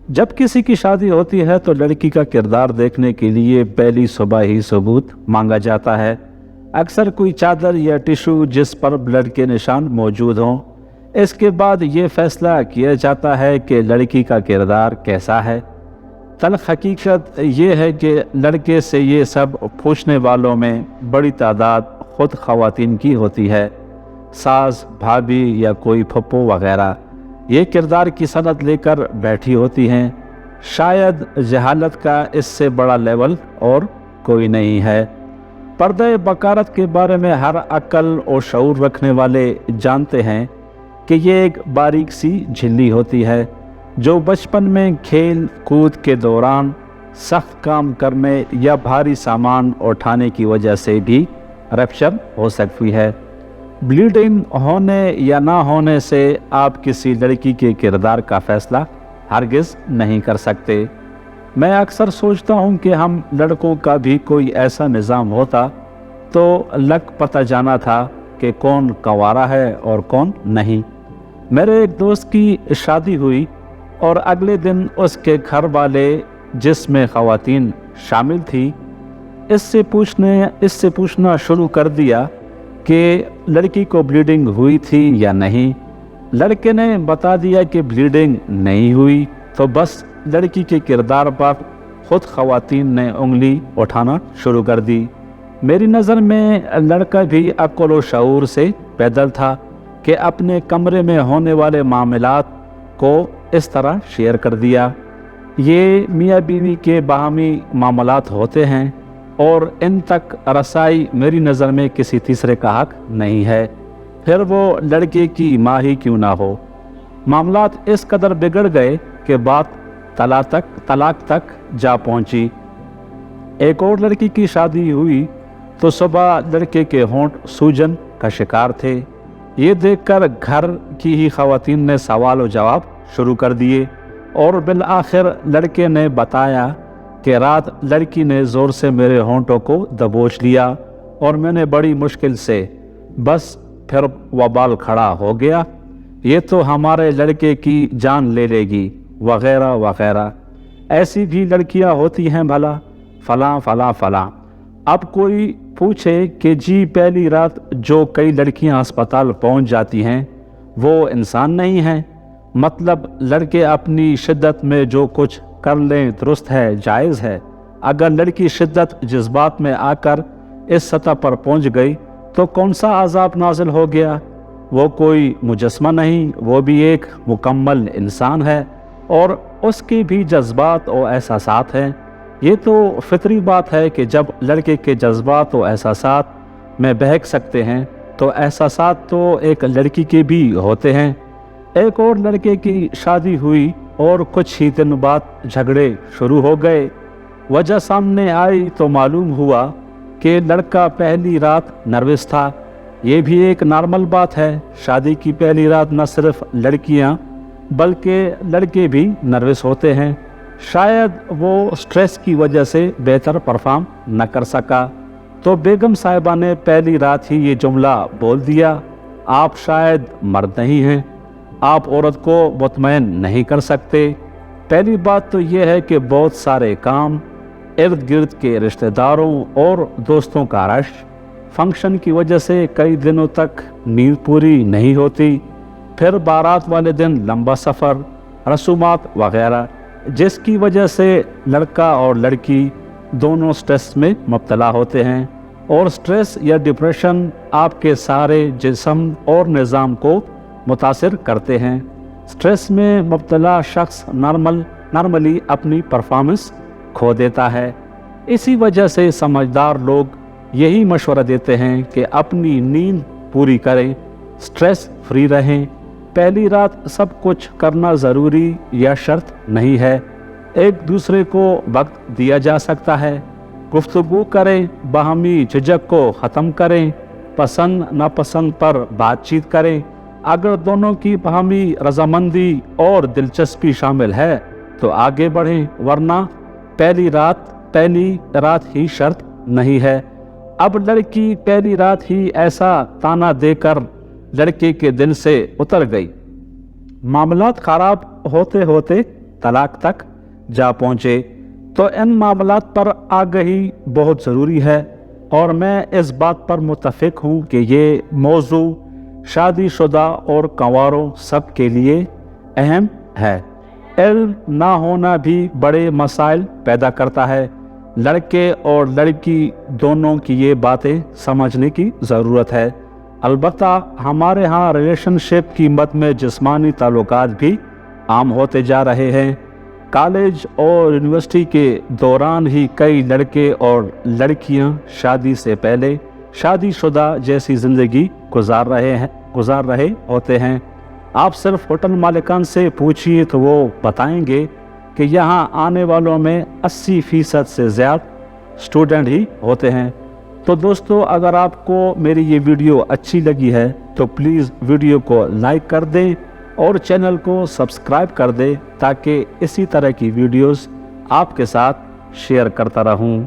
जब किसी की शादी होती है तो लड़की का किरदार देखने के लिए पहली सुबह ही सबूत मांगा जाता है। अक्सर कोई चादर या टिश्यू जिस पर ब्लड के निशान मौजूद हों। इसके बाद ये फैसला किया जाता है कि लड़की का किरदार कैसा है। तल्ख हकीकत ये है कि लड़के से ये सब पूछने वालों में बड़ी तादाद खुद ख़वातीन की होती है। सास, भाभी या कोई फप्पो वगैरह ये किरदार की सनद लेकर बैठी होती हैं। शायद जहालत का इससे बड़ा लेवल और कोई नहीं है। पर्दे बकारत के बारे में हर अक्ल और शऊर रखने वाले जानते हैं कि ये एक बारीक सी झिल्ली होती है जो बचपन में खेल कूद के दौरान सख्त काम करने या भारी सामान उठाने की वजह से भी रप्चर हो सकती है। ब्लीडिंग होने या ना होने से आप किसी लड़की के किरदार का फैसला हरगिज़ नहीं कर सकते। मैं अक्सर सोचता हूँ कि हम लड़कों का भी कोई ऐसा निज़ाम होता तो लग पता जाना था कि कौन कंवारा है और कौन नहीं। मेरे एक दोस्त की शादी हुई और अगले दिन उसके घर वाले, जिसमें ख़वातीन शामिल थी, इससे पूछना शुरू कर दिया कि लड़की को ब्लीडिंग हुई थी या नहीं। लड़के ने बता दिया कि ब्लीडिंग नहीं हुई तो बस लड़की के किरदार पर खुद ख़वातीन ने उंगली उठाना शुरू कर दी। मेरी नज़र में लड़का भी अक्ल व शऊर से पैदल था कि अपने कमरे में होने वाले मामलात को इस तरह शेयर कर दिया। ये मियाँ बीवी के बाहमी मामलात होते हैं और इन तक रसाई मेरी नज़र में किसी तीसरे का हक नहीं है, फिर वो लड़के की माँ ही क्यों ना हो। मामलात इस कदर बिगड़ गए कि बात तलाक तक जा पहुंची। एक और लड़की की शादी हुई तो सुबह लड़के के होंठ सूजन का शिकार थे। ये देखकर घर की ही ख़वातीन ने सवाल और जवाब शुरू कर दिए और बिल आखिर लड़के ने बताया कि रात लड़की ने ज़ोर से मेरे होंठों को दबोच लिया और मैंने बड़ी मुश्किल से, बस फिर वबाल खड़ा हो गया, ये तो हमारे लड़के की जान ले लेगी, वगैरह वगैरह। ऐसी भी लड़कियां होती हैं भला, फलां फलां फलां। अब कोई पूछे कि जी पहली रात जो कई लड़कियां अस्पताल पहुंच जाती हैं वो इंसान नहीं हैं। मतलब लड़के अपनी शिद्दत में जो कुछ कर लें दुरुस्त है, जायज़ है। अगर लड़की शिद्दत जज्बात में आकर इस सतह पर पहुंच गई तो कौन सा अज़ाब नाजिल हो गया। वो कोई मुजस्मा नहीं, वो भी एक मुकम्मल इंसान है और उसके भी जज्बात और एहसासात हैं। ये तो फितरी बात है कि जब लड़के के जज्बात और एहसासात में बहक सकते हैं तो एहसासात तो एक लड़की के भी होते हैं। एक और लड़के की शादी हुई और कुछ ही दिन बाद झगड़े शुरू हो गए। वजह सामने आई तो मालूम हुआ कि लड़का पहली रात नर्वस था। ये भी एक नॉर्मल बात है। शादी की पहली रात न सिर्फ लड़कियां बल्कि लड़के भी नर्वस होते हैं। शायद वो स्ट्रेस की वजह से बेहतर परफॉर्म न कर सका तो बेगम साहिबा ने पहली रात ही ये जुमला बोल दिया, आप शायद मर्द नहीं हैं, आप औरत को मुतमईन नहीं कर सकते। पहली बात तो यह है कि बहुत सारे काम, इर्द गिर्द के रिश्तेदारों और दोस्तों का रश, फंक्शन की वजह से कई दिनों तक नींद पूरी नहीं होती। फिर बारात वाले दिन लंबा सफ़र, रसूमात वगैरह, जिसकी वजह से लड़का और लड़की दोनों स्ट्रेस में मुब्तला होते हैं और स्ट्रेस या डिप्रेशन आपके सारे जिस्म और निज़ाम को मुतासिर करते हैं। स्ट्रेस में मुब्तला शख्स नॉर्मली अपनी परफॉर्मेंस खो देता है। इसी वजह से समझदार लोग यही मशवरा देते हैं कि अपनी नींद पूरी करें, स्ट्रेस फ्री रहें। पहली रात सब कुछ करना ज़रूरी या शर्त नहीं है। एक दूसरे को वक्त दिया जा सकता है। गुफ्तगू करें, बाहमी झिझक को ख़त्म करें, पसंद नापसंद पर बातचीत करें। अगर दोनों की बाहमी रजामंदी और दिलचस्पी शामिल है तो आगे बढ़ें, वरना पहली रात ही शर्त नहीं है। अब लड़की पहली रात ही ऐसा ताना देकर लड़के के दिल से उतर गई। मामलात खराब होते होते तलाक तक जा पहुँचे। तो इन मामलात पर आगाही बहुत ज़रूरी है और मैं इस बात पर मुत्तफ़िक हूँ कि ये मौजू शादीशुदा और कंवारों सब के लिए अहम है। इल्म ना होना भी बड़े मसाइल पैदा करता है। लड़के और लड़की दोनों की ये बातें समझने की ज़रूरत है। अलबत्ता हमारे यहाँ रिलेशनशिप की मद में जिस्मानी ताल्लुकात भी आम होते जा रहे हैं। कॉलेज और यूनिवर्सिटी के दौरान ही कई लड़के और लड़कियां शादी से पहले शादीशुदा जैसी ज़िंदगी गुजार रहे होते हैं। आप सिर्फ होटल मालिकान से पूछिए तो वो बताएंगे कि यहाँ आने वालों में 80% से ज़्यादा स्टूडेंट ही होते हैं। तो दोस्तों, अगर आपको मेरी ये वीडियो अच्छी लगी है तो प्लीज़ वीडियो को लाइक कर दें और चैनल को सब्सक्राइब कर दें ताकि इसी तरह की वीडियोस आपके साथ शेयर करता रहूं।